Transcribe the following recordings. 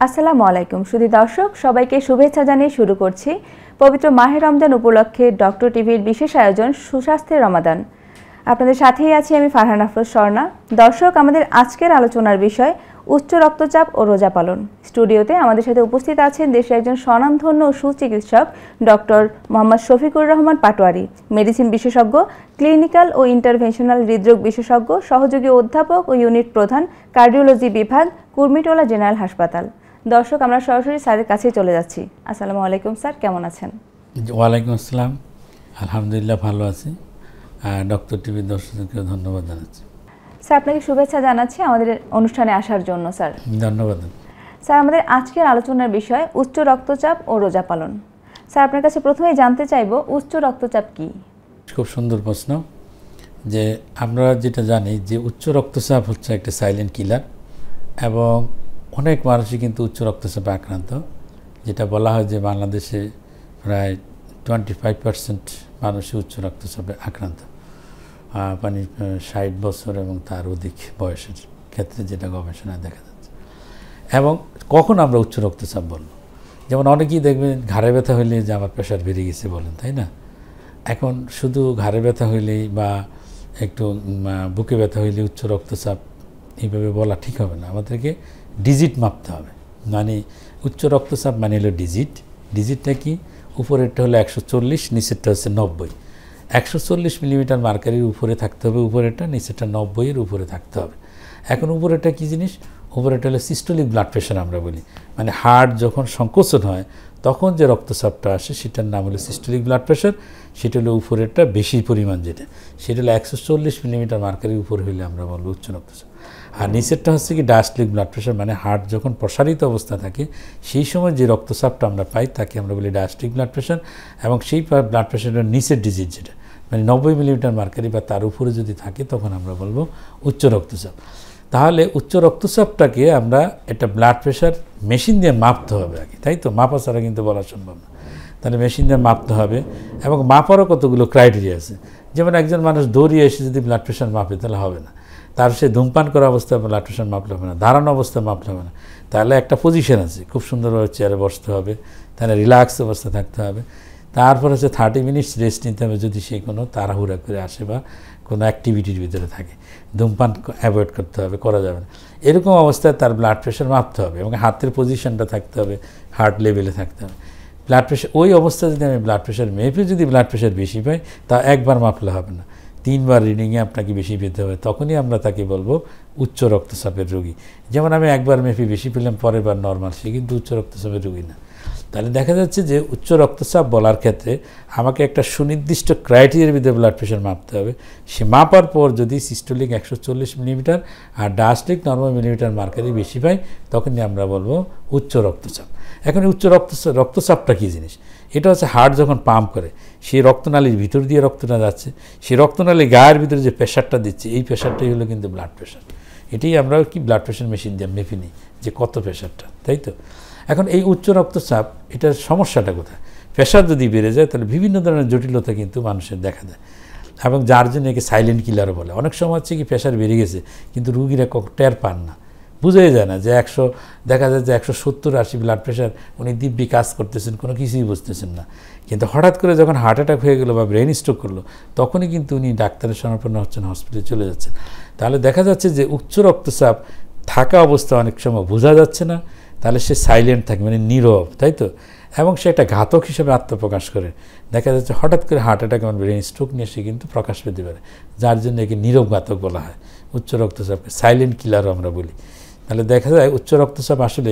আসসালামু আলাইকুম সুধী দর্শক, সবাইকে শুভেচ্ছা জানিয়ে শুরু করছি পবিত্র মাহে রমজান উপলক্ষে ডক্টর টিভির বিশেষ আয়োজন সুস্বাস্থ্যের রমাদান। আপনাদের সাথেই আছি আমি ফারহান আফরোজ স্বর্ণা। দর্শক, আমাদের আজকের আলোচনার বিষয় উচ্চ রক্তচাপ ও রোজা পালন। স্টুডিওতে আমাদের সাথে উপস্থিত আছেন দেশের একজন স্বনামধন্য ও সুচিকিৎসক ডক্টর মোহাম্মদ শফিকুর রহমান পাটোয়ারি, মেডিসিন বিশেষজ্ঞ, ক্লিনিক্যাল ও ইন্টারভেনশনাল হৃদরোগ বিশেষজ্ঞ, সহযোগী অধ্যাপক ও ইউনিট প্রধান, কার্ডিওলজি বিভাগ, কুর্মিটোলা জেনারেল হাসপাতাল। দর্শক, আমরা সরাসরি স্যারের কাছেই চলে যাচ্ছি। আসসালামু আলাইকুম স্যার, কেমন আছেন? ওয়ালাইকুম আসসালাম, আলহামদুলিল্লাহ ভালো আছি। ডক্টর টিভির দর্শকদেরকে ধন্যবাদ জানাচ্ছি। স্যার, আপনাকে শুভেচ্ছা জানাচ্ছি আমাদের অনুষ্ঠানে আসার জন্য। স্যার ধন্যবাদ। স্যার, আমাদের আজকের আলোচনার বিষয় উচ্চ রক্তচাপ ও রোজা পালন। স্যার, আপনার কাছে প্রথমেই জানতে চাইব উচ্চ রক্তচাপ কি? খুব সুন্দর প্রশ্ন। যে আমরা যেটা জানি যে উচ্চ রক্তচাপ হচ্ছে একটা সাইলেন্ট কিলার, এবং অনেক মানুষই কিন্তু উচ্চ রক্তচাপে আক্রান্ত। যেটা বলা হয় যে বাংলাদেশে প্রায় 25% মানুষই উচ্চ রক্তচাপে আক্রান্ত, মানে 60 বছর এবং তার অধিক বয়সের ক্ষেত্রে, যেটা গবেষণায় দেখা যাচ্ছে। এবং কখন আমরা উচ্চ রক্তচাপ বলব? যেমন অনেকেই দেখবেন ঘাড়ে ব্যথা হইলে যে আমার প্রেশার বেড়ে গেছে বলেন, তাই না? এখন শুধু ঘাড়ে ব্যথা হইলেই বা একটু বুকে ব্যথা হইলে উচ্চ রক্তচাপ এইভাবে বলা ঠিক হবে না। আমাদেরকে ডিজিট মাপতে হবে। মানে উচ্চ রক্তচাপ মানে হলো ডিজিটটা কি? উপরেরটা হলো 140, নিচেরটা হচ্ছে 90। 140 মিলিমিটার মার্কারির উপরে থাকতে হবে উপরেরটা, নিচেরটা 90-এর উপরে থাকতে হবে। এখন উপরেরটা কি জিনিস? উপরেরটা হলো সিস্টোলিক ব্লাড প্রেশার আমরা বলি। মানে হার্ট যখন সংকোচন হয় তখন যে রক্তচাপটা আসে সেটার নাম হলো সিস্টোলিক ব্লাড প্রেশার। সেটা হলো উপরেরটা বেশি পরিমাণ, সেটা হলো 140 মিলিমিটার মার্কারির উপরে হইলে আমরা বলবো উচ্চ রক্তচাপ। আর নিচেরটা হচ্ছে কি ডায়াস্টোলিক ব্লাড প্রেশার, মানে হার্ট যখন প্রসারিত অবস্থা থাকে সেই সময় যে রক্তচাপটা আমরা পাই তাকে আমরা বলি ডায়াস্টোলিক ব্লাড প্রেশার। এবং সেই ব্লাড প্রেশারের নিচের ডিজিট যেটা মানে 90 মিলিমিটার মার্কারি বা তার উপরে যদি থাকে তখন আমরা বলবো উচ্চ রক্তচাপ। তাহলে উচ্চ রক্তচাপটাকে আমরা একটা ব্লাড প্রেশার মেশিন দিয়ে মাপতে হবে আগে, তাই তো? মাপা ছাড়া কিন্তু বলা সম্ভব না। তাহলে মেশিন দিয়ে মাপতে হবে, এবং মাপারও কতগুলো ক্রাইটেরিয়া আছে। যেমন একজন মানুষ দৌড়িয়ে এসে যদি ব্লাড প্রেশার মাপে তাহলে হবে না। তার সে ধূমপান করা অবস্থায় ব্লাড প্রেশার মাপলে হবে না, দাঁড়ানো অবস্থায় মাপলে হবে না। তাহলে একটা পজিশন আছে, খুব সুন্দরভাবে চেয়ারে বসতে হবে, তাহলে রিল্যাক্স অবস্থা থাকতে হবে। তারপর হচ্ছে 30 মিনিটস রেস্ট নিতে হবে যদি সে কোনো তাড়াহুড়া করে আসে বা কোনো অ্যাক্টিভিটির ভিতরে থাকে। ধূমপান অ্যাভয়েড করতে হবে, করা যাবে না। এরকম অবস্থায় তার ব্লাড প্রেশার মাপতে হবে, এবং হাতের পজিশনটা থাকতে হবে, হার্ট লেভেলে থাকতে হবে। ব্লাড প্রেশার ওই অবস্থায় যদি আমি ব্লাড প্রেশার মেপে যদি ব্লাড প্রেশার বেশি পাই, তা একবার মাপলে হবে না, 3বার রিডিংয়ে আপনাকে বেশি পেতে হবে। তখনই আমরা তাকে বলবো উচ্চ রক্তচাপের রোগী। যেমন আমি একবার মেপে বেশি পেলাম, পরের বার নর্মাল, সে কিন্তু উচ্চ রক্তচাপের রোগী না। তাহলে দেখা যাচ্ছে যে উচ্চ রক্তচাপ বলার ক্ষেত্রে আমাকে একটা সুনির্দিষ্ট ক্রাইটেরিয়ার ভিতরে ব্লাড প্রেশার মাপতে হবে। সে মাপার পর যদি সিস্টোলিক 140 মিলিমিটার আর ডায়াস্টোলিক 90 মিলিমিটার মার্কারি বেশি পাই, তখনই আমরা বলবো উচ্চ রক্তচাপ। এখন উচ্চ রক্তচাপটা কী জিনিস? এটা হচ্ছে হার্ট যখন পাম্প করে, সেই রক্তনালীর ভিতর দিয়ে রক্তটা যাচ্ছে, সেই রক্তনালী গায়ের ভিতরে যে প্রেশারটা দিচ্ছে, এই প্রেশারটাই হলো কিন্তু ব্লাড প্রেশার। এটাই আমরা কি ব্লাড প্রেশার মেশিন দিয়ে মেপে নিই যে কত প্রেশারটা, তাই তো? এখন এই উচ্চ রক্তচাপ, এটার সমস্যাটা কোথায়? প্রেশার যদি বেড়ে যায় তাহলে বিভিন্ন ধরনের জটিলতা কিন্তু মানুষের দেখা দেয়, এবং যার জন্য একে সাইলেন্ট কিলারও বলে। অনেক সময় হচ্ছে কি প্রেশার বেড়ে গেছে কিন্তু রুগীরা টের পান না, বুঝাই যায় না যে 100 দেখা যায় যে 170-80 ব্লাড প্রেশার, উনি দিব্যি কাজ করতেছেন, কোনো কিছুই বুঝতেছেন না। কিন্তু হঠাৎ করে যখন হার্ট অ্যাটাক হয়ে গেলো বা ব্রেন স্ট্রোক করলো, তখনই কিন্তু উনি ডাক্তারের শরণাপন্ন হচ্ছেন, হসপিটালে চলে যাচ্ছেন। তাহলে দেখা যাচ্ছে যে উচ্চ রক্তচাপ থাকা অবস্থা অনেক সময় বোঝা যাচ্ছে না, তাহলে সে সাইলেন্ট থাকে, মানে নীরব, তাই তো? এবং সে একটা ঘাতক হিসেবে আত্মপ্রকাশ করে। দেখা যাচ্ছে হঠাৎ করে হার্ট অ্যাটাক এবং ব্রেন স্ট্রোক নিয়ে সে কিন্তু প্রকাশ পেতে পারে, যার জন্য একে নীরব ঘাতক বলা হয়। উচ্চ রক্তচাপকে সাইলেন্ট কিলারও আমরা বলি। তাহলে দেখা যায় উচ্চ রক্তচাপ আসলে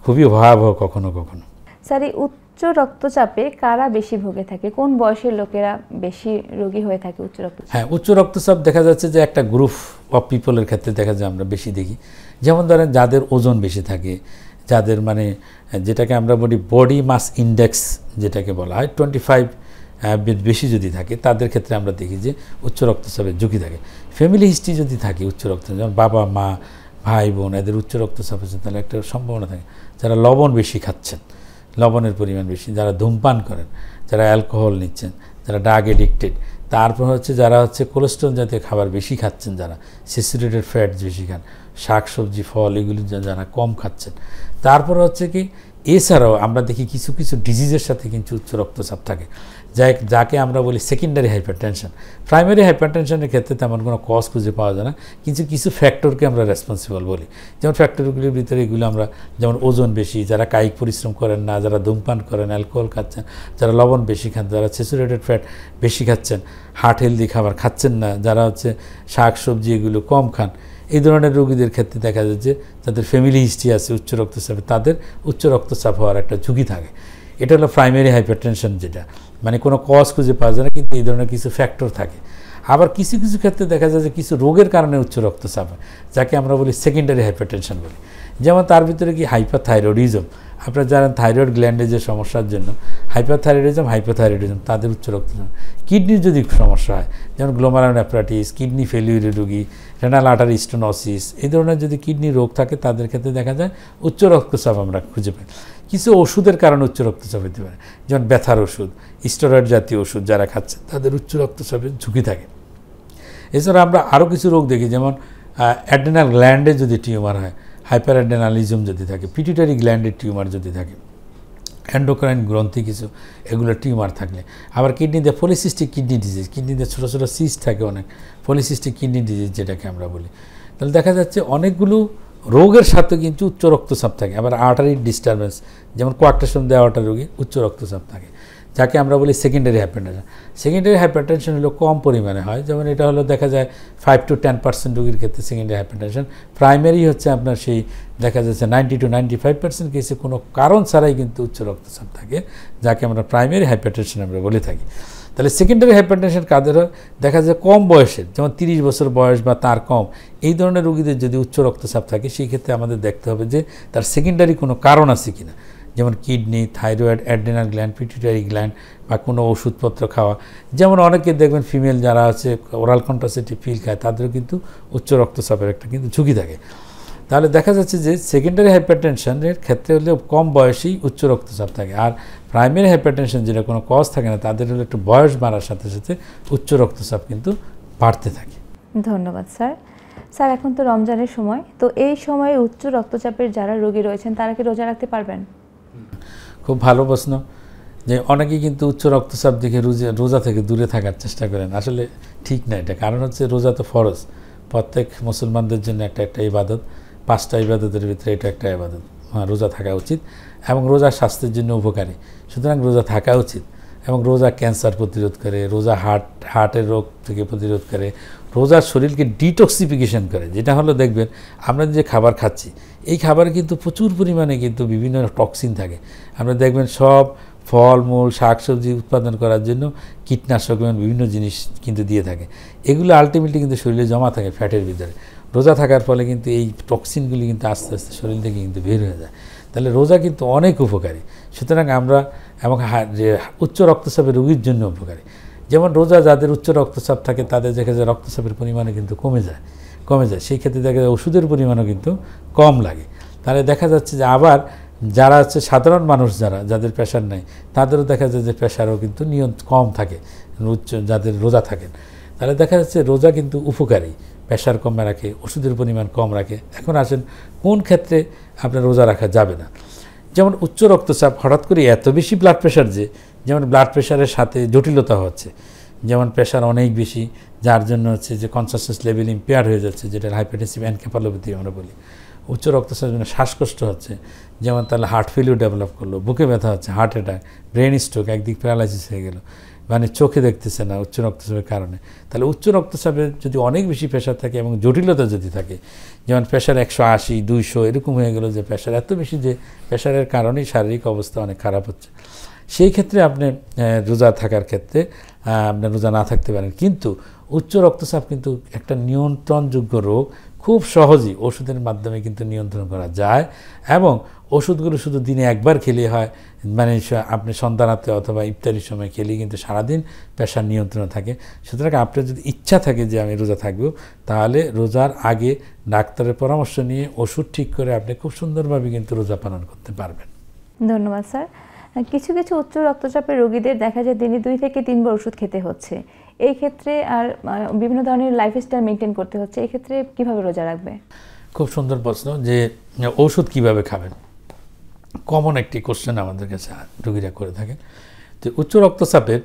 খুবই ভয়াবহ কখনো কখনো। স্যার, এই উচ্চ রক্তচাপে কারা বেশি ভোগে থাকে? কোন বয়সের লোকেরা বেশি রোগী হয়ে থাকে উচ্চ রক্তচাপ? হ্যাঁ, উচ্চ রক্তচাপ দেখা যাচ্ছে যে একটা গ্রুপ অফ পিপলের ক্ষেত্রে দেখা যায় আমরা বেশি দেখি। যেমন ধরেন যাদের ওজন বেশি থাকে, যাদের মানে যেটাকে আমরা বলি বডি মাস ইন্ডেক্স যেটাকে বলা হয় 25 বেশি যদি থাকে, তাদের ক্ষেত্রে আমরা দেখি যে উচ্চ রক্তচাপের ঝুঁকি থাকে। ফ্যামিলি হিস্ট্রি যদি থাকে উচ্চ রক্তচাপ, যেমন বাবা মা ভাই বোন এদের উচ্চ রক্তচাপ আছে, তাহলে একটা সম্ভাবনা থাকে। যারা লবণ বেশি খাচ্ছেন, লবণের পরিমাণ বেশি, যারা ধূমপান করেন, যারা অ্যালকোহল নিচ্ছেন, যারা ড্রাগ এডিক্টেড, তারপর হচ্ছে যারা হচ্ছে কোলেস্ট্রল জাতীয় খাবার বেশি খাচ্ছেন, যারা স্যাচুরেটেড ফ্যাট বেশি খান, শাকসবজি ফল এগুলি যারা কম খাচ্ছেন। তারপর হচ্ছে কি এছাড়াও আমরা দেখি কিছু কিছু ডিজিজের সাথে কিন্তু উচ্চ রক্তচাপ থাকে, যাকে আমরা বলি সেকেন্ডারি হাইপারটেনশন। প্রাইমারি হাইপারটেনশনের ক্ষেত্রে তেমন কোনো কজ খুঁজে পাওয়া যায় না, কিন্তু কিছু ফ্যাক্টরকে আমরা রেসপন্সিবল বলি। যেমন ফ্যাক্টরগুলির ভিতরে এগুলো আমরা যেমন ওজন বেশি, যারা কায়িক পরিশ্রম করেন না, যারা ধূমপান করেন, অ্যালকোহল খাচ্ছেন, যারা লবণ বেশি খান, যারা স্যাচুরেটেড ফ্যাট বেশি খাচ্ছেন, হার্ট হেলদি খাবার খাচ্ছেন না, যারা হচ্ছে শাক সবজি এগুলো কম খান, এই ধরনের রোগীদের ক্ষেত্রে দেখা যায় যে যাদের ফ্যামিলি হিস্ট্রি আছে উচ্চ রক্তচাপে, তাদের উচ্চ রক্তচাপ হওয়ার একটা ঝুঁকি থাকে। এটা হলো প্রাইমারি হাইপারটেনশন, যেটা মানে কোনো কজ খুঁজে পাওয়া যায় না, কিন্তু এই ধরনের কিছু ফ্যাক্টর থাকে। আবার কিছু কিছু ক্ষেত্রে দেখা যায় যে কিছু রোগের কারণে উচ্চ রক্তচাপ হয়, যাকে আমরা বলি সেকেন্ডারি হাইপারটেনশন বলি। যেমন তার ভিতরে কি হাইপারথাইরয়েডিজম, আপনারা জানেন থাইরয়েড গ্ল্যান্ডের যে সমস্যার জন্য হাইপোথাইরয়েডিজম তাদের উচ্চ রক্তচাপ। কিডনির যদি সমস্যা হয়, যেমন গ্লোমেরুলোনেফ্রাইটিস, কিডনি ফেলিউরের রোগী, রেনাল আর্টারি স্টেনোসিস, এই ধরনের যদি কিডনি রোগ থাকে তাদের ক্ষেত্রে দেখা যায় উচ্চ রক্তচাপ আমরা খুঁজে পাই। কিছু ওষুধের কারণে উচ্চ রক্তচাপ হতে পারে, যেমন ব্যথার ওষুধ, স্টেরয়েড জাতীয় ওষুধ যারা খাচ্ছে তাদের উচ্চ রক্তচাপের ঝুঁকি থাকে। এছাড়া আমরা আরও কিছু রোগ দেখি, যেমন অ্যাড্রেনাল গ্ল্যান্ডে যদি টিউমার হয়, হাইপার অ্যাড্রেনালিজম যদি থাকে, পিটুইটারি গ্ল্যান্ডের টিউমার যদি থাকে, এন্ডোক্রাইন গ্রন্থি কিছু এগুলো টিউমার থাকলে, আবার কিডনিতে পলিসিস্টিক কিডনি ডিজিজ, কিডনিতে ছোটো ছোটো সিস্ট থাকে অনেক, পলিসিস্টিক কিডনি ডিজিজ যেটাকে আমরা বলি। তাহলে দেখা যাচ্ছে অনেকগুলো রোগের সাথে কিন্তু উচ্চ রক্তচাপ থাকে। আবার আর্টারি ডিস্টারবেন্স, যেমন কোয়ার্টাসম দেওয়া আর্টারি রোগী উচ্চ রক্তচাপ থাকে, যাকে আমরা বলি সেকেন্ডারি হাইপারটেনশন। সেকেন্ডারি হাইপারটেনশন হলো কম পরিমাণে হয়, যেমন এটা হলো দেখা যায় 5 to 10% রোগীর ক্ষেত্রে সেকেন্ডারি হাইপারটেনশন। প্রাইমারি হচ্ছে আপনার সেই দেখা যাচ্ছে 90 to 95% কেসে কোনো কারণ ছাড়াই কিন্তু উচ্চ রক্তচাপ থাকে, যাকে আমরা প্রাইমারি হাইপারটেনশন আমরা বলে থাকি। তাহলে সেকেন্ডারি হাইপারটেনশন কাদের দেখা যায় কম বয়সের, যেমন 30 বছর বয়স বা তার কম, এই ধরনের রোগীদের যদি উচ্চ রক্তচাপ থাকে সেই ক্ষেত্রে আমাদের দেখতে হবে যে তার সেকেন্ডারি কোনো কারণ আছে কিনা, যেমন kidney, thyroid, adrenal gland, pituitary gland বা কোনো ওষুধপত্র খাওয়া। যেমন অনেকে দেখবেন ফিমেল যারা আছে ওরাল কন্ট্রাসেপটিভ পিল খায়, তাদেরও কিন্তু উচ্চ রক্তচাপের একটা কিন্তু ঝুঁকি থাকে। তাহলে দেখা যাচ্ছে যে সেকেন্ডারি হাইপারটেনশনের ক্ষেত্রে হলে কম বয়সেই উচ্চ রক্তচাপ থাকে, আর প্রাইমারি হাইপারটেনশন যেটা কোনো কজ থাকে না, তাদের হলে একটু বয়স বাড়ার সাথে সাথে উচ্চ রক্তচাপ কিন্তু বাড়তে থাকে। ধন্যবাদ স্যার। স্যার, এখন তো রমজানের সময়, তো এই সময়ে উচ্চ রক্তচাপের যারা রোগী রয়েছেন তারা কি রোজা রাখতে পারবেন? খুব ভালো প্রশ্ন। যে অনেকেই কিন্তু উচ্চ রক্তচাপ দেখে রোজা থেকে দূরে থাকার চেষ্টা করেন, আসলে ঠিক না এটা। কারণ হচ্ছে রোজা তো ফরজ, প্রত্যেক মুসলমানদের জন্য একটা ইবাদত, 5টা ইবাদতের ভিতরে এটা একটা ইবাদত। রোজা থাকা উচিত এবং রোজা স্বাস্থ্যের জন্য উপকারী, সুতরাং রোজা থাকা উচিত। এবং রোজা ক্যান্সার প্রতিরোধ করে, রোজা হার্টের রোগ থেকে প্রতিরোধ করে, রোজার শরীরকে ডিটক্সিফিকেশন করে। যেটা হলো দেখবেন আমরা যে খাবার খাচ্ছি, এই খাবারে কিন্তু প্রচুর পরিমাণে কিন্তু বিভিন্ন টক্সিন থাকে। আমরা দেখবেন সব ফলমূল শাকসবজি উৎপাদন করার জন্য কীটনাশক এবং বিভিন্ন জিনিস কিন্তু দিয়ে থাকে, এগুলো আলটিমেটলি কিন্তু শরীরে জমা থাকে ফ্যাটের ভিতরে। রোজা থাকার ফলে কিন্তু এই টক্সিনগুলি কিন্তু আস্তে আস্তে শরীর থেকে কিন্তু বের হয়ে যায়। তাহলে রোজা কিন্তু অনেক উপকারী, সুতরাং আমরা এবং যে উচ্চ রক্তচাপের রোগীর জন্য উপকারী। যেমন রোজা যাদের উচ্চ রক্তচাপ থাকে তাদের দেখা যায় রক্তচাপের পরিমাণও কিন্তু কমে যায়, সেই ক্ষেত্রে দেখা যায় ওষুধের পরিমাণও কিন্তু কম লাগে। তাহলে দেখা যাচ্ছে যে আবার যারা হচ্ছে সাধারণ মানুষ যাদের প্রেশার নেই, তাদেরও দেখা যায় যে প্রেশারও কিন্তু কম থাকে যাদের রোজা থাকেন। তাহলে দেখা যাচ্ছে রোজা কিন্তু উপকারী, প্রেশার কমে রাখে, ওষুধের পরিমাণ কম রাখে। এখন আসেন কোন ক্ষেত্রে আপনার রোজা রাখা যাবে না। যেমন উচ্চ রক্তচাপ, হঠাৎ করে এত বেশি ব্লাড প্রেশার যেমন ব্লাড প্রেশারের সাথে জটিলতা হচ্ছে, যেমন প্রেশার অনেক বেশি, যার জন্য হচ্ছে যে কনসাসনেস লেভেল ইম্পেয়ার হয়ে যাচ্ছে, যেটা হাইপারটেনসিভ এনকেফালোপ্যাথি আমরা বলি। উচ্চ রক্তচাপের জন্য শ্বাসকষ্ট হচ্ছে, যেমন তাহলে হার্ট ফেলিউর ডেভেলপ করলো, বুকে ব্যথা হচ্ছে, হার্ট অ্যাটাক, ব্রেন স্ট্রোক, একদিক প্যারালাইসিস হয়ে গেল, মানে চোখে দেখতেছে না উচ্চ রক্তচাপের কারণে। তাহলে উচ্চ রক্তচাপের যদি অনেক বেশি প্রেশার থাকে এবং জটিলতা যদি থাকে, যেমন প্রেশার 180, 200 এরকম হয়ে গেল, যে প্রেশার এত বেশি যে প্রেশারের কারণেই শারীরিক অবস্থা অনেক খারাপ হচ্ছে, সেই ক্ষেত্রে আপনি রোজা থাকার ক্ষেত্রে আপনি রোজা না থাকতে পারেন। কিন্তু উচ্চ রক্তচাপ কিন্তু একটা নিয়ন্ত্রণযোগ্য রোগ, খুব সহজেই ওষুধের মাধ্যমে কিন্তু নিয়ন্ত্রণ করা যায়, এবং ওষুধগুলো শুধু দিনে একবার খেলে হয়, মানে আপনি সন্ধ্যারাতে অথবা ইফতারির সময় খেলেই কিন্তু সারাদিন প্রেশার নিয়ন্ত্রণে থাকে। সুতরাং আপনার যদি ইচ্ছা থাকে যে আমি রোজা থাকবো, তাহলে রোজার আগে ডাক্তারের পরামর্শ নিয়ে ওষুধ ঠিক করে আপনি খুব সুন্দরভাবে কিন্তু রোজা পালন করতে পারবেন। ধন্যবাদ স্যার। কিছু কিছু উচ্চ রক্তচাপের রোগীদের দেখা যায় দিনে 2 থেকে 3 বার ওষুধ খেতে হচ্ছে, এই ক্ষেত্রে আর বিভিন্ন ধরনের লাইফস্টাইল মেনটেন করতে হচ্ছে, এই ক্ষেত্রে কীভাবে রোজা রাখবে? খুব সুন্দর প্রশ্ন যে ওষুধ কিভাবে খাবেন, কমন একটি কোশ্চেন আমাদের কাছে রোগীরা করে থাকে। তো উচ্চ রক্তচাপের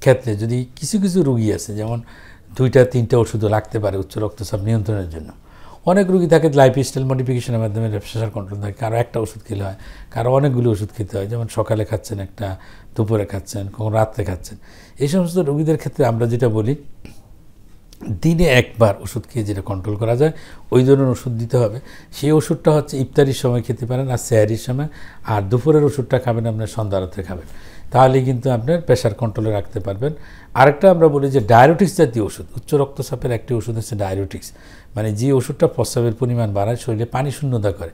ক্ষেত্রে যদি কিছু কিছু রোগী আছে, যেমন 2-3টা ওষুধও লাগতে পারে উচ্চ রক্তচাপ নিয়ন্ত্রণের জন্য। অনেক রোগী থাকে লাইফস্টাইল মডিফিকেশনের মাধ্যমে প্রেশার কন্ট্রোল থাকে, কারো একটা ওষুধ খেলে হয়, কারো অনেকগুলো ওষুধ খেতে হয়, যেমন সকালে খাচ্ছেন একটা, দুপুরে খাচ্ছেন, কখন রাত্রে খাচ্ছেন। এই সমস্ত রোগীদের ক্ষেত্রে আমরা যেটা বলি, দিনে একবার ওষুধ খেয়ে যেটা কন্ট্রোল করা যায় ওই ধরনের ওষুধ দিতে হবে। সেই ওষুধটা হচ্ছে ইফতারির সময় খেতে পারেন আর সেহরির সময়, আর দুপুরের ওষুধটা খাবেন আপনার সন্ধ্যা রাত্রে খাবেন, তাহলেই কিন্তু আপনার প্রেশার কন্ট্রোলে রাখতে পারবেন। আরেকটা আমরা বলি যে ডায়াবেটিক্স জাতীয় ওষুধ, উচ্চ রক্তচাপের একটি ওষুধ হচ্ছে ডায়াবেটিক্স, মানে যে ওষুধটা প্রস্রাবের পরিমাণ বাড়ায়, শরীরে পানি শূন্যতা করে,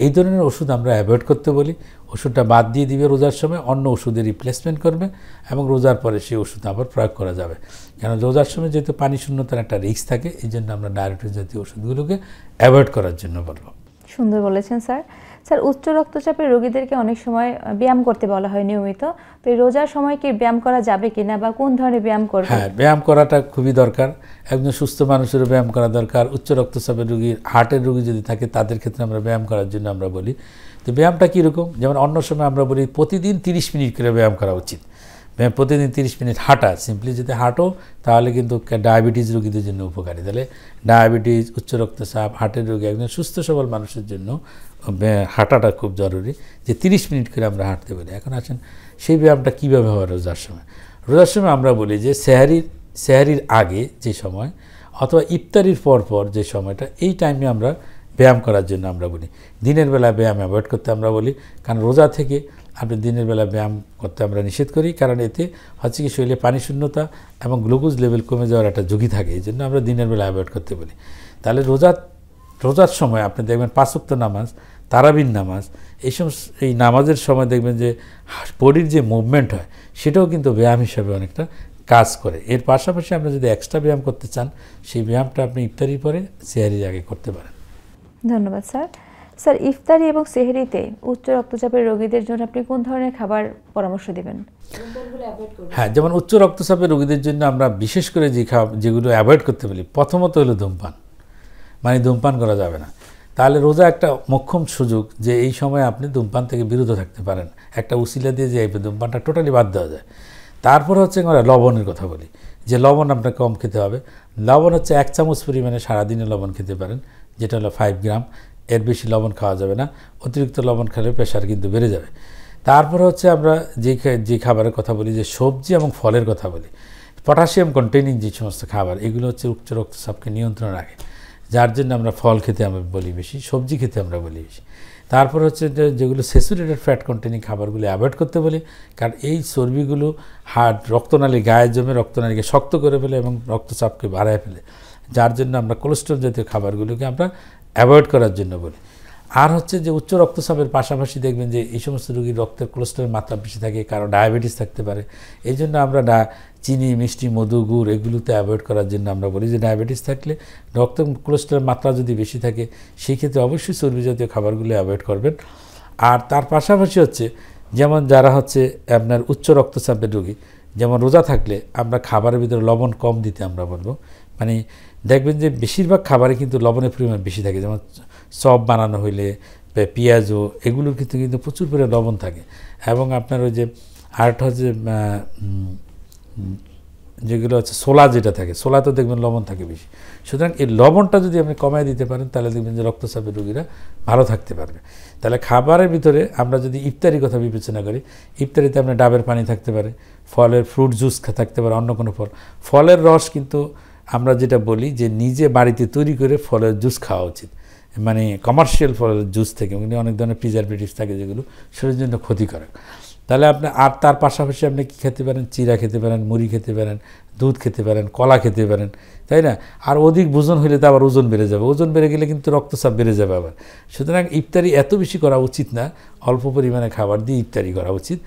এই ধরনের ওষুধ আমরা অ্যাভয়েড করতে বলি। ওষুধটা বাদ দিয়ে দিবে রোজার সময়, অন্য ওষুধের রিপ্লেসমেন্ট করবে এবং রোজার পরে সেই ওষুধ আবার প্রয়োগ করা যাবে। কেন রোজার সময় যেহেতু পানি শূন্যতার একটা রিস্ক থাকে, এই জন্য আমরা ডায়াবেটিস জাতীয় ওষুধগুলোকে অ্যাভয়েড করার জন্য বলবো। সুন্দর বলেছেন স্যার। স্যার, উচ্চ রক্তচাপের রোগীদেরকে অনেক সময় ব্যায়াম করতে বলা হয় নিয়মিত, তো এই রোজার সময় কি ব্যায়াম করা যাবে কিনা বা কোন ধরনের ব্যায়াম করবে? হ্যাঁ, ব্যায়াম করাটা খুবই দরকার। একজন সুস্থ মানুষেরও ব্যায়াম করা দরকার। উচ্চ রক্তচাপের রোগী, হার্টের রোগী যদি থাকে তাদের ক্ষেত্রে আমরা ব্যায়াম করার জন্য আমরা বলি। তো ব্যায়ামটা কীরকম, যেমন অন্য সময় আমরা বলি প্রতিদিন 30 মিনিট করে ব্যায়াম করা উচিত। প্রতিদিন 30 মিনিট হাঁটা, সিম্পলি যদি হাঁটো তাহলে কিন্তু ডায়াবেটিস রোগীদের জন্য উপকারী। তাহলে ডায়াবেটিস, উচ্চ রক্তচাপ, হার্টের রোগী একজন সুস্থ সবল মানুষের জন্য হাঁটাটা খুব জরুরি, যে 30 মিনিট করে আমরা হাঁটতে বলি। এখন আসেন সেই ব্যায়ামটা কীভাবে হয় রোজার সময়। রোজার সময় আমরা বলি যে সেহরির আগে যে সময় অথবা ইফতারির পর যে সময়টা, এই টাইমে আমরা ব্যায়াম করার জন্য আমরা বলি। দিনের বেলা ব্যায়াম অ্যাভয়েড করতে আমরা বলি, কারণ রোজা থেকে আপনি দিনের বেলা ব্যায়াম করতে আমরা নিষেধ করি, কারণ এতে হচ্ছে কি শরীরে পানি শূন্যতা এবং গ্লুকোজ লেভেল কমে যাওয়ার একটা ঝুঁকি থাকে, এই জন্য আমরা দিনের বেলা অ্যাভয়েড করতে বলি। তাহলে রোজার সময় আপনি দেখবেন 5 ওয়াক্ত নামাজ, তারাবির নামাজ, এই নামাজের সময় দেখবেন যে বডির যে মুভমেন্ট হয় সেটাও কিন্তু ব্যায়াম হিসাবে অনেকটা কাজ করে। এর পাশাপাশি আপনি যদি এক্সট্রা ব্যায়াম করতে চান, সেই ব্যায়ামটা আপনি ইফতারির পরে সেহরির আগে করতে পারেন। ধন্যবাদ স্যার। স্যার, ইফতারি এবং সেহরিতে উচ্চ রক্তচাপের রোগীদের জন্য আপনি কোন ধরনের খাবার পরামর্শ দিবেন? হ্যাঁ, যেমন উচ্চ রক্তচাপের রোগীদের জন্য আমরা বিশেষ করে যেগুলো অ্যাভয়েড করতে বলি, প্রথমত হলো ধূমপান, মানে ধূমপান করা যাবে না। তাহলে রোজা একটা মোক্ষম সুযোগ যে এই সময় আপনি ধূমপান থেকে বিরত থাকতে পারেন, একটা উসিলা দিয়ে যে ধূমপানটা টোটালি বাদ দেওয়া যায়। তারপর হচ্ছে আমরা লবণের কথা বলি, যে লবণ আপনাকে কম খেতে হবে। লবণ হচ্ছে 1 চামচ পরিমাণে সারাদিনে লবণ খেতে পারেন, যেটা হলো 5 গ্রাম। এর বেশি লবণ খাওয়া যাবে না, অতিরিক্ত লবণ খেলে প্রেশার কিন্তু বেড়ে যাবে। তারপর হচ্ছে আমরা যে খাবারের কথা বলি, যে সবজি এবং ফলের কথা বলি, পটাশিয়াম কন্টেনিং যে সমস্ত খাবার, এগুলো হচ্ছে উচ্চ রক্তচাপকে নিয়ন্ত্রণ রাখে, যার জন্য আমরা ফল খেতে আমরা বলি বেশি, সবজি খেতে আমরা বলি বেশি। তারপর হচ্ছে যেগুলো স্যাচুরেটেড ফ্যাট কন্টেনিং খাবারগুলো অ্যাভয়েড করতে বলি, কারণ এই চর্বিগুলো রক্তনালী গায়ে জমে রক্তনালীকে শক্ত করে ফেলে এবং রক্তচাপকে বাড়ায় ফেলে, যার জন্য আমরা কোলেস্ট্রল জাতীয় খাবারগুলোকে আমরা অ্যাভয়েড করার জন্য বলি। আর হচ্ছে যে উচ্চ রক্তচাপের পাশাপাশি দেখবেন যে এই সমস্ত রোগীর রক্তের কোলেস্ট্রলের মাত্রা বেশি থাকে, কারো ডায়াবেটিস থাকতে পারে, এই জন্য আমরা চিনি, মিষ্টি, মধু, গুড় এগুলোতে অ্যাভয়েড করার জন্য আমরা বলি যে ডায়াবেটিস থাকলে রক্তের কোলেস্ট্রলের মাত্রা যদি বেশি থাকে সেই ক্ষেত্রে অবশ্যই চর্বি জাতীয় খাবারগুলো অ্যাভয়েড করবেন। আর তার পাশাপাশি হচ্ছে যেমন যারা হচ্ছে আপনার উচ্চ রক্তচাপের রোগী, যেমন রোজা থাকলে আমরা খাবারের ভিতরে লবণ কম দিতে আমরা বলবো। মানে দেখবেন যে বেশিরভাগ খাবারে কিন্তু লবণের পরিমাণ বেশি থাকে, যেমন চপ বানানো হইলে পেঁয়াজও, এগুলোর কিন্তু প্রচুর পরিমাণে লবণ থাকে। এবং আপনার ওই যে আরেকটা হচ্ছে যেগুলো হচ্ছে ছোলা, যেটা থাকে ছোলাতেও দেখবেন লবণ থাকে বেশি। সুতরাং এই লবণটা যদি আপনি কমায় দিতে পারেন তাহলে দেখবেন যে রক্তচাপের রোগীরা ভালো থাকতে পারবে। তাহলে খাবারের ভিতরে আমরা যদি ইফতারির কথা বিবেচনা করি, ইফতারিতে আপনার ডাবের পানি থাকতে পারে, ফলের ফ্রুট জুস থাকতে পারে, অন্য কোনো ফলের রস কিন্তু আমরা যেটা বলি যে নিজে বাড়িতে তৈরি করে ফলের জুস খাওয়া উচিত, মানে কমার্শিয়াল ফলের জুস থেকে অনেক ধরনের প্রিজারভেটিভস থাকে যেগুলো শরীরের জন্য ক্ষতিকারক। তাহলে আপনি আর তার পাশাপাশি আপনি কী খেতে পারেন, চিরা খেতে পারেন, মুড়ি খেতে পারেন, দুধ খেতে পারেন, কলা খেতে পারেন, তাই না? আর অধিক ভোজন হলে তো আবার ওজন বেড়ে যাবে, ওজন বেড়ে গেলে কিন্তু রক্তচাপ বেড়ে যাবে আবার। সুতরাং ইফতারি এত বেশি করা উচিত না, অল্প পরিমাণে খাবার দিয়ে ইফতারি করা উচিত,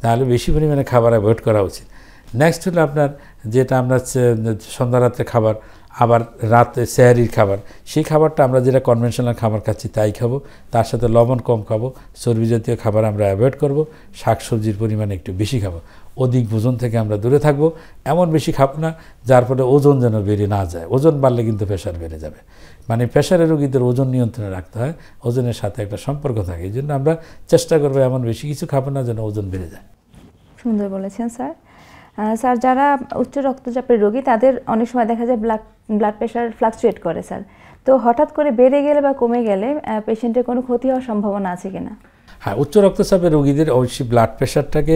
তাহলে বেশি পরিমাণে খাবার অ্যাভয়েড করা উচিত। নেক্সট হলো আপনার যেটা আমরা সন্ধ্যা রাত্রে খাবার, আবার রাতে সেহরির খাবার, সেই খাবারটা আমরা যেটা কনভেনশনাল খাবার খাচ্ছি তাই খাবো, তার সাথে লবণ কম খাবো, চর্বি জাতীয় খাবার আমরা অ্যাভয়েড করব, শাকসবজির পরিমাণ একটু বেশি খাবো। অধিক ভোজন থেকে আমরা দূরে থাকবো, এমন বেশি খাবো না যার ফলে ওজন যেন বেড়ে না যায়। ওজন বাড়লে কিন্তু প্রেশার বেড়ে যাবে। মানে প্রেশারের রোগীদের ওজন নিয়ন্ত্রণে রাখতে হয়, ওজনের সাথে একটা সম্পর্ক থাকে। এই জন্য আমরা চেষ্টা করবো এমন বেশি কিছু খাবো না যেন ওজন বেড়ে যায়। সুন্দর বলেছেন স্যার। স্যার, যারা উচ্চ রক্তচাপের রোগী তাদের অনেক সময় দেখা যায় ব্লাড প্রেশার ফ্লাকচুয়েট করে স্যার, তো হঠাৎ করে বেড়ে গেলে বা কমে গেলে পেশেন্টের কোনো ক্ষতি হওয়ার সম্ভাবনা আছে কিনা? হ্যাঁ, উচ্চ রক্তচাপের রোগীদের অবশ্যই ব্লাড প্রেশারটাকে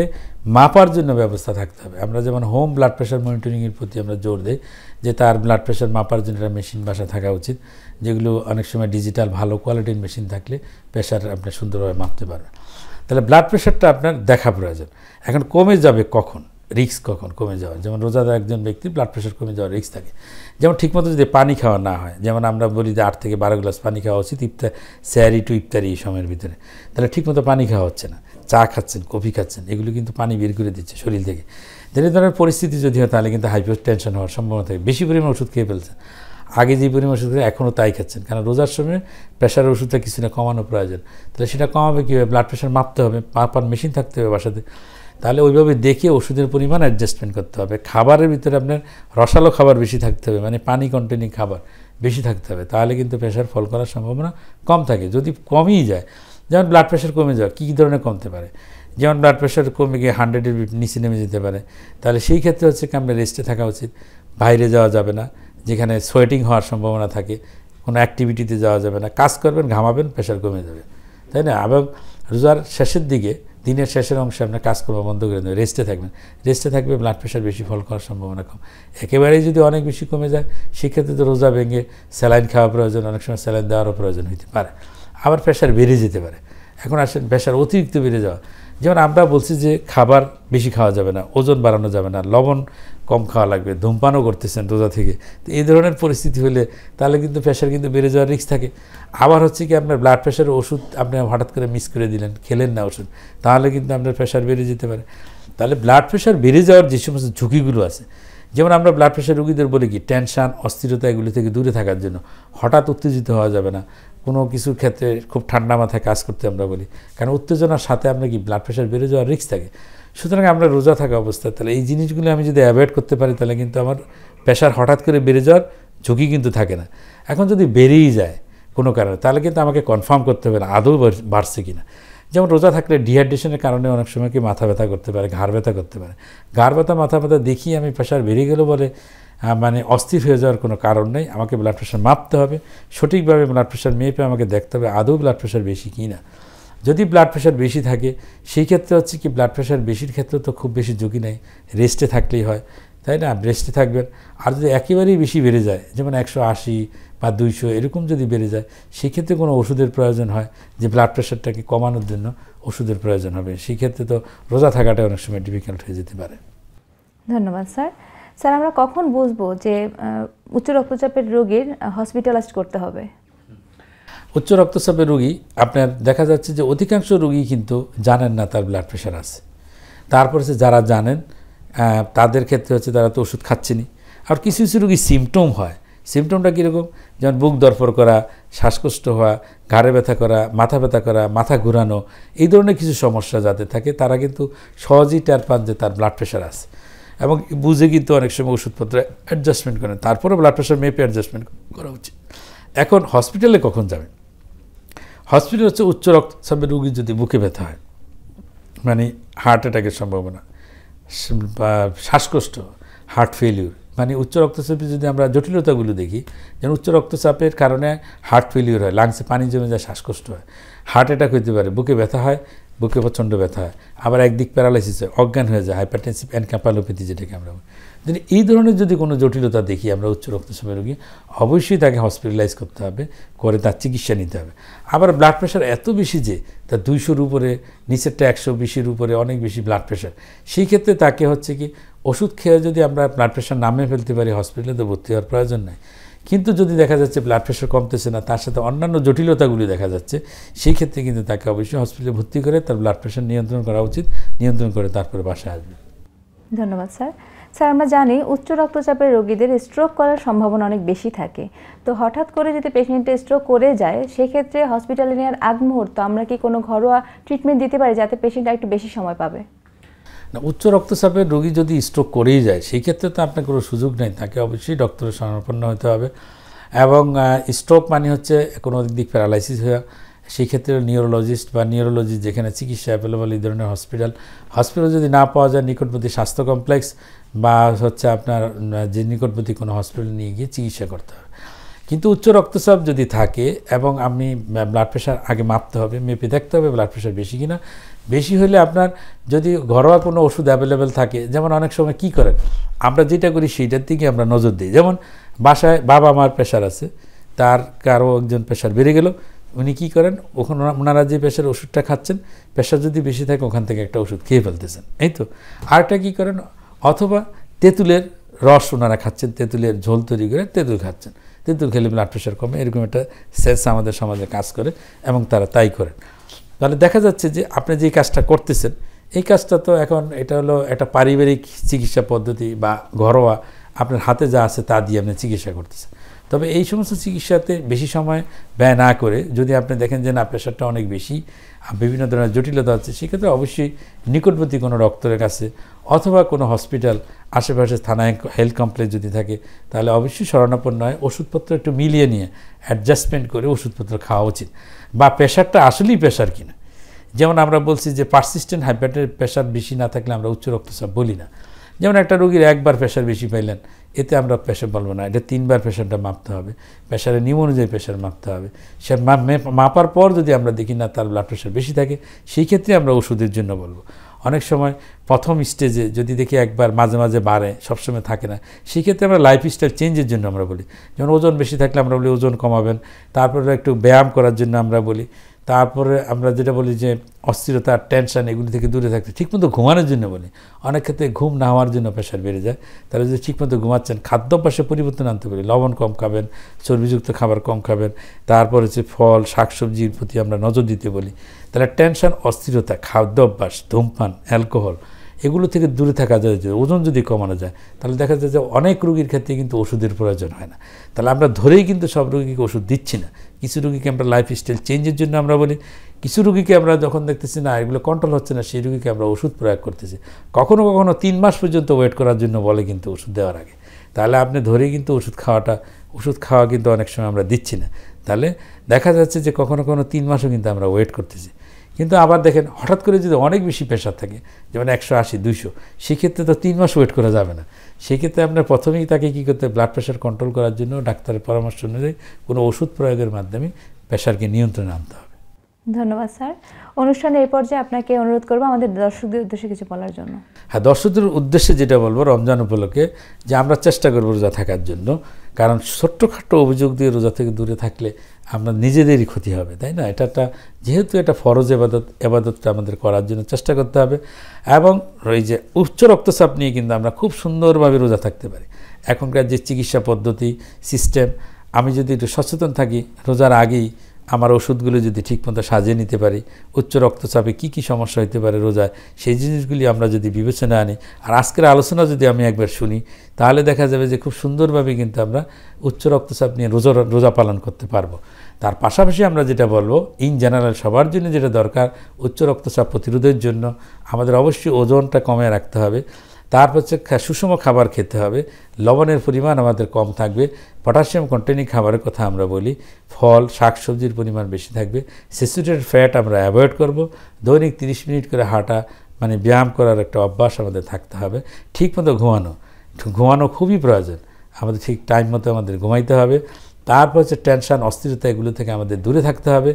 মাপার জন্য ব্যবস্থা থাকতে হবে। আমরা যেমন হোম ব্লাড প্রেশার মনিটরিংয়ের প্রতি আমরা জোর দিই যে তার ব্লাড প্রেশার মাপার জন্য একটা মেশিন বাসা থাকা উচিত, যেগুলো অনেক সময় ডিজিটাল ভালো কোয়ালিটির মেশিন থাকলে প্রেশার আপনি সুন্দরভাবে মাপতে পারবেন। তাহলে ব্লাড প্রেশারটা আপনার দেখা প্রয়োজন। এখন কমে যাবে কখন, রিস্ক কখন কমে যাওয়ার, যেমন রোজাদার একজন ব্যক্তি ব্লাড প্রেশার কমে যাওয়ার রিস্ক থাকে। যেমন ঠিকমতো যদি পানি খাওয়া না হয়, যেমন আমরা বলি যে 8 থেকে 12 গ্লাস পানি খাওয়া উচিত স্যারি টু ইফতারি এই সময়ের ভিতরে, তাহলে ঠিকমতো পানি খাওয়া হচ্ছে না, চা খাচ্ছেন, কফি খাচ্ছেন, এগুলো কিন্তু পানি বের করে দিচ্ছে শরীর থেকে। যে ধরনের পরিস্থিতি যদি হয় তাহলে কিন্তু হাইপার টেনশন হওয়ার সম্ভাবনা থাকে। বেশি পরিমাণ ওষুধ খেয়ে ফেলছেন, আগে যে পরিমাণ ওষুধ খেয়ে এখনও তাই খাচ্ছেন, কারণ রোজার সময় প্রেশারের ওষুধটা কিছুটা কমানো প্রয়োজন। তাহলে সেটা কমাবে কীভাবে? ব্লাড প্রেশার মাপতে হবে, মাপার মেশিন থাকতে হবে বাসাতে। তাহলে ওইভাবে দেখে ওষুধের পরিমাণ অ্যাডজাস্টমেন্ট করতে হবে। খাবারের ভিতরে আপনার রসালো খাবার বেশি থাকতে হবে, মানে পানি কন্টেনিং খাবার বেশি থাকতে হবে, তাহলে কিন্তু প্রেশার ফল করার সম্ভাবনা কম থাকে। যদি কমই যায়, যেমন ব্লাড প্রেশার কমে যাওয়া, কী ধরনের কমতে পারে? যেমন ব্লাড প্রেশার কমে গিয়ে 100-এর নিচে নেমে যেতে পারে, তাহলে সেই ক্ষেত্রে হচ্ছে কি আমরা রেস্টে থাকা উচিত, বাইরে যাওয়া যাবে না, যেখানে সোয়েটিং হওয়ার সম্ভাবনা থাকে, কোনো অ্যাক্টিভিটিতে যাওয়া যাবে না, কাজ করবেন, ঘামাবেন, প্রেশার কমে যাবে, তাই না? এবং রোজার শেষের দিকে, দিনের শেষের অংশে আপনার কাজকর্ম বন্ধ করে দেবেন, রেস্টে থাকবেন। রেস্টে থাকবে, ব্লাড প্রেশার বেশি ফল করার সম্ভাবনা কম। একেবারেই যদি অনেক বেশি কমে যায়, সেক্ষেত্রে তো রোজা ভেঙে স্যালাইন খাওয়া প্রয়োজন, অনেক সময় স্যালাইন দেওয়ারও প্রয়োজন হতে পারে। আবার প্রেশার বেড়ে যেতে পারে। এখন আসেন প্রেশার অতিরিক্ত বেড়ে যাওয়া, যেমন আমরা বলছি যে খাবার বেশি খাওয়া যাবে না, ওজন বাড়ানো যাবে না, লবণ কম খাওয়া লাগবে, ধূমপানও করতেছেন রোজা থেকে, তো এই ধরনের পরিস্থিতি হলে তাহলে কিন্তু প্রেশার কিন্তু বেড়ে যাওয়ার রিস্ক থাকে। আবার হচ্ছে কি আপনার ব্লাড প্রেশারের ওষুধ আপনি হঠাৎ করে মিস করে দিলেন, খেলেন না ওষুধ, তাহলে কিন্তু আপনার প্রেশার বেড়ে যেতে পারে। তাহলে ব্লাড প্রেশার বেড়ে যাওয়ার যে সমস্ত ঝুঁকিগুলো আছে, যেমন আমরা ব্লাড প্রেশার রোগীদের বলি কি টেনশন, অস্থিরতা, এগুলি থেকে দূরে থাকার জন্য হঠাৎ উত্তেজিত হওয়া যাবে না। কোনো কিছুর ক্ষেত্রে খুব ঠান্ডা মাথায় কাজ করতে আমরা বলি, কারণ উত্তেজনার সাথে আমরা কি ব্লাড প্রেশার বেড়ে যাওয়ার রিস্ক থাকে। সুতরাং আমরা রোজা থাকা অবস্থায় তাহলে এই জিনিসগুলো আমি যদি অ্যাভয়েড করতে পারি, তাহলে কিন্তু আমার প্রেশার হঠাৎ করে বেড়ে যাওয়ার ঝুঁকি কিন্তু থাকে না। এখন যদি বেড়েই যায় কোনো কারণে, তাহলে কিন্তু আমাকে কনফার্ম করতে হবে না আদৌ বাড়ছে কিনা। যেমন রোজা থাকলে ডিহাইড্রেশনের কারণে অনেক সময় কি মাথা ব্যথা করতে পারে, ঘাড় ব্যথা করতে পারে। ঘাড় ব্যথা, মাথা ব্যথা দেখি আমি প্রেশার বেড়ে গেল বলে মানে অস্থির হয়ে যাওয়ার কোনো কারণ নেই। আমাকে ব্লাড প্রেশার মাপতে হবে, সঠিকভাবে ব্লাড প্রেশার মেপে আমাকে দেখতে হবে আদৌ ব্লাড প্রেশার বেশি কি না। যদি ব্লাড প্রেশার বেশি থাকে, সেই ক্ষেত্রে হচ্ছে কি ব্লাড প্রেশার বেশির ক্ষেত্রে তো খুব বেশি ঝুঁকি নেই, রেস্টে থাকলেই হয়, তাই না? রেস্টে থাকবেন। আর যদি একেবারেই বেশি বেড়ে যায়, যেমন 180 বা 200 এরকম যদি বেড়ে যায়, সেক্ষেত্রে কোনো ওষুধের প্রয়োজন হয়, যে ব্লাড প্রেশারটাকে কমানোর জন্য ওষুধের প্রয়োজন হবে। সেই ক্ষেত্রে তো রোজা থাকাটা অনেক সময় ডিফিকাল্ট হয়ে যেতে পারে। ধন্যবাদ স্যার। স্যার, আমরা কখন বুঝবো যে উচ্চ রক্তচাপের রোগীর হসপিটালাইজড করতে হবে? উচ্চ রক্তচাপের রোগী আপনার দেখা যাচ্ছে যে অধিকাংশ রোগী কিন্তু জানেন না তার ব্লাড প্রেশার আছে। তারপরে যারা জানেন তাদের ক্ষেত্রে হচ্ছে তারা তো ওষুধ খাচ্ছেনই। আর কিছু কিছু রোগী সিমটম হয়। সিমটমটা কীরকম? যেমন বুক দরপর করা, শ্বাসকষ্ট হওয়া, ঘাড়ে ব্যথা করা, মাথা ব্যথা করা, মাথা ঘুরানো, এই ধরনের কিছু সমস্যা যাতে থাকে তারা কিন্তু সহজেই টের পান যে তার ব্লাড প্রেশার আছে, এবং বুঝে কিন্তু অনেক সময় ওষুধপত্র অ্যাডজাস্টমেন্ট করেন। তারপরে ব্লাড প্রেশার মেপে অ্যাডজাস্টমেন্ট করা উচিত। এখন হসপিটালে কখন যাবেন? হসপিটাল হচ্ছে উচ্চ রক্তচাপের রোগীর যদি বুকে ব্যথা হয়, মানে হার্ট অ্যাটাকের সম্ভাবনা, বা শ্বাসকষ্ট, হার্ট ফেলিউর, মানে উচ্চ রক্তচাপে যদি আমরা জটিলতাগুলো দেখি, যেমন উচ্চ রক্তচাপের কারণে হার্ট ফেলিউর হয়, লাংসে পানি জমে যায়, শ্বাসকষ্ট হয়, হার্ট অ্যাটাক হতে পারে, বুকে ব্যথা হয়, বুকে প্রচণ্ড ব্যথা হয়, আবার একদিক প্যারালাইসিস হয়, অজ্ঞান হয়ে যায়, হাইপারটেনসিভ এনকেফালোপ্যাথি যেটাকে আমরা বলি। যদি এই ধরনের যদি কোনো জটিলতা দেখি আমরা উচ্চ রক্তচাপের রোগী, অবশ্যই তাকে হসপিটালাইজ করতে হবে, করে তার চিকিৎসা নিতে হবে। আবার ব্লাড প্রেশার এত বেশি যে তার 200-র উপরে, নিচেরটা 120-এর উপরে, অনেক বেশি ব্লাড প্রেশার, সেই ক্ষেত্রে তাকে হচ্ছে কি ওষুধ খেয়ে যদি আমরা ব্লাড প্রেশার নামিয়ে ফেলতে পারি, হসপিটালে তো ভর্তি হওয়ার প্রয়োজন নেই। কিন্তু যদি দেখা যাচ্ছে ব্লাড প্রেশার কমতেছে না, তার সাথে অন্যান্য জটিলতাগুলি দেখা যাচ্ছে, সেই ক্ষেত্রে কিন্তু তাকে অবশ্যই হসপিটালে ভর্তি করে তার ব্লাড প্রেশার নিয়ন্ত্রণ করা উচিত, নিয়ন্ত্রণ করে তারপরে বাসায় আসবে। ধন্যবাদ স্যার। স্যার, আমরা জানি উচ্চ রক্তচাপের রোগীদের স্ট্রোক করার সম্ভাবনা অনেক বেশি থাকে, তো হঠাৎ করে যদি পেশেন্টে স্ট্রোক করে যায়, সেক্ষেত্রে হসপিটালে নেওয়ার আগ মুহূর্ত আমরা কি কোনো ঘরোয়া ট্রিটমেন্ট দিতে পারি যাতে পেশেন্ট একটু বেশি সময় পাবে? না, উচ্চ রক্তচাপের রোগী যদি স্ট্রোক করেই যায় সেই ক্ষেত্রে তো আপনার কোনো সুযোগ নেই, তাকে অবশ্যই ডক্টরের শরণাপন্ন হতে হবে। এবং স্ট্রোক মানে হচ্ছে কোনো দিক প্যারালাইসিস হওয়া, সেই ক্ষেত্রে নিউরোলজিস্ট বা নিউরোলজিস্ট যেখানে চিকিৎসা অ্যাভেলেবল এই ধরনের হসপিটাল যদি না পাওয়া যায় নিকটবর্তী স্বাস্থ্য কমপ্লেক্স বা হচ্ছে আপনার যে নিকটবর্তী কোনো হসপিটালে নিয়ে গিয়ে চিকিৎসা করতে হবে। কিন্তু উচ্চ রক্তচাপ যদি থাকে এবং আমি ব্লাড প্রেশার আগে মাপতে হবে, মেপে দেখতে হবে ব্লাড প্রেশার বেশি কিনা। বেশি হলে আপনার যদি ঘরোয়া কোনো ওষুধ অ্যাভেলেবেল থাকে, যেমন অনেক সময় কী করেন আমরা যেটা করি সেইটার দিকে আমরা নজর দিই। যেমন বাসায় বাবা মার প্রেশার আছে, তার কারো একজন প্রেশার বেড়ে গেল, উনি কী করেন ওখানে ওনারা যে প্রেশার ওষুধটা খাচ্ছেন, প্রেশার যদি বেশি থাকে ওখান থেকে একটা ওষুধ খেয়ে ফেলতেছেন, এই তো। আরেকটা কী করেন, অথবা তেঁতুলের রস ওনারা খাচ্ছেন, তেঁতুলের ঝোল তৈরি করে তেঁতুল খাচ্ছেন, তেঁতুল খেলে ব্লাড প্রেশার কমে, এরকম একটা সেন্স আমাদের সমাজে কাজ করে এবং তারা তাই করেন। তাহলে দেখা যাচ্ছে যে আপনি যে কাজটা করতেছেন এই কাজটা তো এখন এটা হলো একটা পারিবারিক চিকিৎসা পদ্ধতি বা ঘরোয়া আপনার হাতে যা আছে তা দিয়ে আপনি চিকিৎসা করতেছেন। তবে এই সমস্ত চিকিৎসাতে বেশি সময় ব্যয় না করে যদি আপনি দেখেন যে না প্রেশারটা অনেক বেশি, বিভিন্ন ধরনের জটিলতা আছে, সেক্ষেত্রে অবশ্যই নিকটবর্তী কোনো ডক্টরের কাছে অথবা কোনো হসপিটাল আশেপাশে থানায় হেলথ কমপ্লেক্স যদি থাকে তাহলে অবশ্যই শরণাপন্ন হয়, ওষুধপত্র একটু মিলিয়ে নিয়ে অ্যাডজাস্টমেন্ট করে ওষুধপত্র খাওয়া উচিত। বা প্রেশারটা আসলেই প্রেশার কিনা, যেমন আমরা বলছি যে পারসিস্টেন্ট হাইপারটেনশন প্রেশার বেশি না থাকলে আমরা উচ্চ রক্তচাপ বলি না। যেমন একটা রোগীর একবার প্রেশার বেশি পাইলেন, এতে আমরা প্রেশার বলবো না, এটা 3 বার প্রেশারটা মাপতে হবে, প্রেশারের নিয়ম অনুযায়ী প্রেশার মাপতে হবে। সে মাপার পর যদি আমরা দেখি না তার ব্লাড প্রেশার বেশি থাকে, সেই ক্ষেত্রে আমরা ওষুধের জন্য বলবো। অনেক সময় প্রথম স্টেজে যদি দেখি একবার মাঝে মাঝে বাড়ে, সবসময় থাকে না, সেই ক্ষেত্রে আমরা লাইফস্টাইল চেঞ্জের জন্য আমরা বলি। যেমন ওজন বেশি থাকলে আমরা বলি ওজন কমাবেন, তারপরে একটু ব্যায়াম করার জন্য আমরা বলি, তারপরে আমরা যেটা বলি যে অস্থিরতা টেনশন এগুলি থেকে দূরে থাকতে ঠিকমতো ঘুমানোর জন্য বলি। অনেক ক্ষেত্রে ঘুম না হওয়ার জন্য প্রেশার বেড়ে যায়, তাহলে যদি ঠিকমতো ঘুমাচ্ছেন খাদ্যাভ্যাসে পরিবর্তন আনতে পারি, লবণ কম খাবেন, চর্বিযুক্ত খাবার কম খাবেন, তারপর হচ্ছে ফল শাকসবজির প্রতি আমরা নজর দিতে বলি। তাহলে টেনশন, অস্থিরতা, খাদ্যাভ্যাস, ধূমপান, অ্যালকোহল এগুলো থেকে দূরে থাকা যায়। ওজন যদি কমানো যায় তাহলে দেখা যায় যে অনেক রোগীর ক্ষেত্রে কিন্তু ওষুধের প্রয়োজন হয় না। তাহলে আমরা ধরেই কিন্তু সব রোগীকে ওষুধ দিচ্ছি না, কিছু রোগীকে আমরা লাইফস্টাইল চেঞ্জের জন্য আমরা বলি, কিছু রোগীকে আমরা যখন দেখতেছি না এগুলো কন্ট্রোল হচ্ছে না সেই রোগীকে আমরা ওষুধ প্রয়োগ করতেছি। কখনো কখনো 3 মাস পর্যন্ত ওয়েট করার জন্য বলে কিন্তু ওষুধ দেওয়ার আগে। তাহলে আপনি ধরেই কিন্তু ওষুধ খাওয়া কিন্তু অনেক সময় আমরা দিচ্ছি না। তাহলে দেখা যাচ্ছে যে কখনো কখনো 3 মাসও কিন্তু আমরা ওয়েট করতেছি। কিন্তু আবার দেখেন হঠাৎ করে যদি অনেক বেশি প্রেশার থাকে, যেমন 180, 200, সেক্ষেত্রে তো 3 মাস ওয়েট করা যাবে না। সেক্ষেত্রে আপনার প্রথমেই তাকে কী করতে ব্লাড প্রেশার কন্ট্রোল করার জন্য ডাক্তারের পরামর্শ অনুযায়ী কোনো ওষুধ প্রয়োগের মাধ্যমে প্রেশারকে নিয়ন্ত্রণে আনতে হবে। ধন্যবাদ স্যার। অনুষ্ঠানে এই পর্যায়ে আপনাকে অনুরোধ করবো আমাদের দর্শকদের উদ্দেশ্যে কিছু বলার জন্য। হ্যাঁ, দর্শকদের উদ্দেশ্যে যেটা বলবো রমজান উপলক্ষে যে আমরা চেষ্টা করবো রোজা থাকার জন্য, কারণ ছোট্টখাটো অভিযোগ দিয়ে রোজা থেকে দূরে থাকলে আমরা নিজেদেরই ক্ষতি হবে, তাই না? যেহেতু এটা ফরজ এবাদতটা আমাদের করার জন্য চেষ্টা করতে হবে। এবং এই যে উচ্চ রক্তচাপ নিয়ে কিন্তু আমরা খুব সুন্দরভাবে রোজা থাকতে পারি। এখনকার যে চিকিৎসা পদ্ধতি সিস্টেম, আমি যদি একটু সচেতন থাকি, রোজার আগেই আমার ওষুধগুলো যদি ঠিকমতো সাজিয়ে নিতে পারি, উচ্চ রক্তচাপে কী কী সমস্যা হতে পারে রোজায় সেই জিনিসগুলি আমরা যদি বিবেচনা আনি, আর আজকের আলোচনা যদি আমি একবার শুনি, তাহলে দেখা যাবে যে খুব সুন্দরভাবে কিন্তু আমরা উচ্চ রক্তচাপ নিয়ে রোজা পালন করতে পারবো। তার পাশাপাশি আমরা যেটা বলবো, ইন জেনারেল সবার জন্য যেটা দরকার উচ্চ রক্তচাপ প্রতিরোধের জন্য আমাদের অবশ্যই ওজনটা কমে রাখতে হবে। তারপর হচ্ছে সুষম খাবার খেতে হবে, লবণের পরিমাণ আমাদের কম থাকবে, পটাশিয়াম কন্টেনিং খাবারের কথা আমরা বলি, ফল শাকসবজির পরিমাণ বেশি থাকবে, স্যাচুরেটেড ফ্যাট আমরা অ্যাভয়েড করব, দৈনিক 30 মিনিট করে হাঁটা মানে ব্যায়াম করার একটা অভ্যাস আমাদের থাকতে হবে, ঠিকমতো ঘুমানো খুবই প্রয়োজন, আমাদের ঠিক টাইম মতো আমাদের ঘুমাইতে হবে। তারপর হচ্ছে টেনশন, অস্থিরতা এগুলো থেকে আমাদের দূরে থাকতে হবে।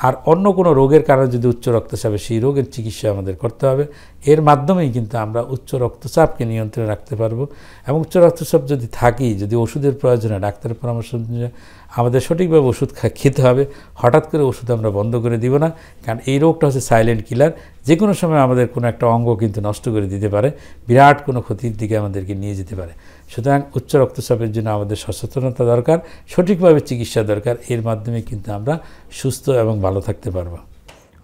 আর অন্য কোনো রোগের কারণে যদি উচ্চ রক্তচাপে সেই রোগের চিকিৎসা আমাদের করতে হবে। এর মাধ্যমেই কিন্তু আমরা উচ্চ রক্তচাপকে নিয়ন্ত্রণে রাখতে পারবো। এবং উচ্চ রক্তচাপ যদি থাকি, যদি ওষুধের প্রয়োজনে ডাক্তারের পরামর্শ অনুযায়ী আমাদের সঠিকভাবে ওষুধ খেতে হবে। হঠাৎ করে ওষুধ আমরা বন্ধ করে দিব না, কারণ এই রোগটা হচ্ছে সাইলেন্ট কিলার, যে কোনো সময় আমাদের কোনো একটা অঙ্গ কিন্তু নষ্ট করে দিতে পারে, বিরাট কোনো ক্ষতির দিকে আমাদেরকে নিয়ে যেতে পারে। সুতরাং উচ্চ রক্তচাপের জন্য আমাদের সচেতনতা দরকার, সঠিকভাবে চিকিৎসা দরকার, এর মাধ্যমে কিন্তু আমরা সুস্থ এবং ভালো থাকতে পারবো।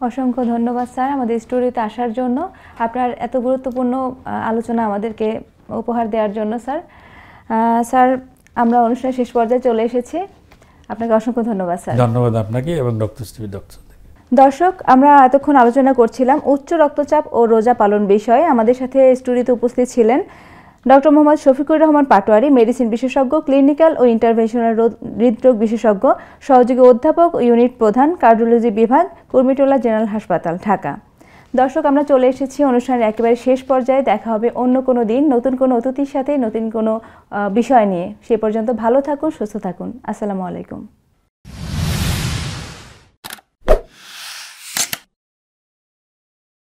অসংখ্য ধন্যবাদ স্যার আমাদের স্টুডিওতে আসার জন্য, আপনার এত গুরুত্বপূর্ণ আলোচনা আমাদেরকে উপহার দেওয়ার জন্য। স্যার আমরা অনুষ্ঠানের শেষ পর্যায়ে চলে এসেছি, আপনাকে অসংখ্য ধন্যবাদ স্যার। ধন্যবাদ আপনাকে এবং ডক্টর স্টিভি ডক্টর। দর্শক, আমরা এতক্ষণ আলোচনা করছিলাম উচ্চ রক্তচাপ ও রোজা পালন বিষয়ে। আমাদের সাথে স্টুডিওতে উপস্থিত ছিলেন ডক্টর মোহাম্মদ শফিকুর রহমান পাটোয়ারি, মেডিসিন বিশেষজ্ঞ, ক্লিনিক্যাল ও ইন্টারভেনশনাল হৃদরোগ বিশেষজ্ঞ, সহযোগী অধ্যাপক ও ইউনিট প্রধান, কার্ডিওলজি বিভাগ, কুর্মিটোলা জেনারেল হাসপাতাল, ঢাকা। দর্শক, আমরা চলে এসেছি অনুষ্ঠানের একেবারে শেষ পর্যায়ে। দেখা হবে অন্য কোনো দিন নতুন কোনো অতিথির সাথে, নতুন কোনো বিষয় নিয়ে। সে পর্যন্ত ভালো থাকুন, সুস্থ থাকুন। আসসালামু আলাইকুম।